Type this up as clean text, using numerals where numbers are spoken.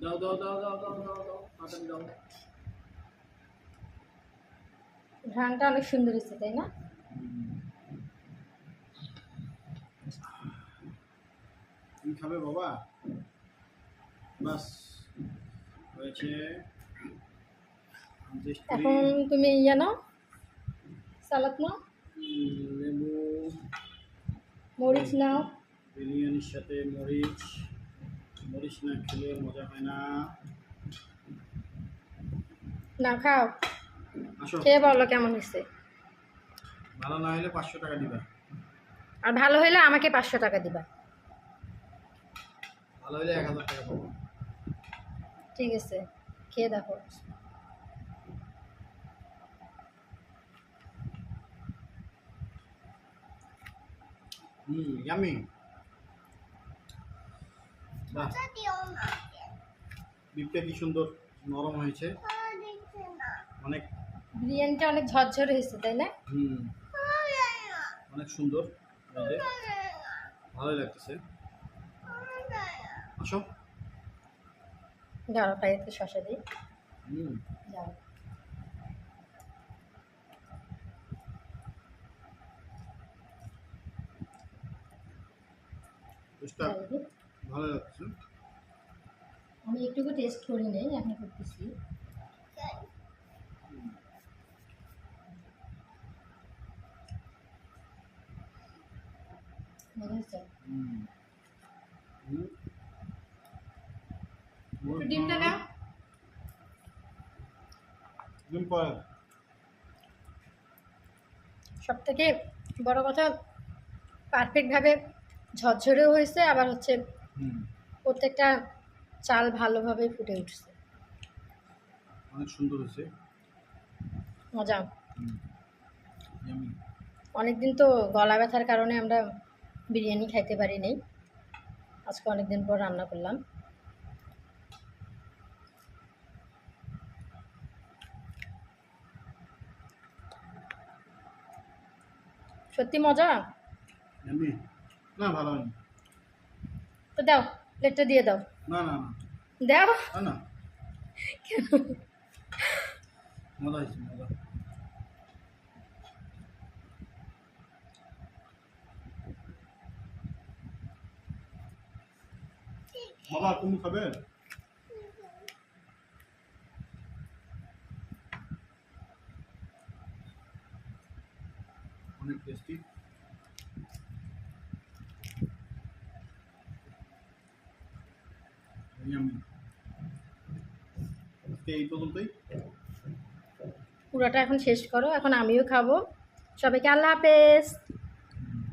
দাও দাও দাও দাও দাও দাও দাও তাড়াতাড়ি দাও। ঘ্রাণটা অনেক সুন্দর হয়েছে, তাই না? তুমি খাবে বাবা? বাস হয়েছে। এখন তুমি ইয়ে নাও, সালাদ নাও, লেবু, মরিচ নাও। বিরিয়ানির সাথে মরিচ, মরিচ না খেলে মজা হয় না। না খাও, আসো। খেয়ে বলো কেমন হয়েছে। ভালো না হলে 500 টাকা দিবা। আর ভালো হলে আমাকে 500 টাকা দিবা। ভালো হলে 1000 টাকা পাবো। ঠিক আছে, খেয়ে দেখো। ইয়ামি। বাহ, বিফটা কি সুন্দর নরম হয়েছে, অনেক। বিরিয়ানিটা অনেক ঝরঝরে হয়েছে, তাই না? অনেক সুন্দর, ভালোই লাগতেছে। আসো। যাও খাইতে শসা দিই। যাও। ভালো লাগছে। আমি একটুকু টেস্ট করি নাই, এখন করতেছি। ডিমটা নাও। সব থেকে বড় কথা, পারফেক্টভাবে ঝরঝরেও হয়েছে, আবার হচ্ছে প্রত্যেকটা চাল ভালোভাবে ফুটে উঠছে। অনেক সুন্দর হয়েছে, মজা। অনেকদিন তো গলা ব্যথার কারণে আমরা বিরিয়ানি খাইতে পারি নাই, আজকে অনেকদিন পর রান্না করলাম। সত্যি মজা। না ভালো হয়নি। তো দাও, প্লেটটা দিয়ে দাও। না না দাও না না, মজা হয়েছে, মজা। বাবা তুমি খাবে? অনেক টেস্টি। এই পর্যন্তই। পুরোটা এখন শেষ করো, এখন আমিও খাবো। সবাইকে আল্লাহ হাফেজ।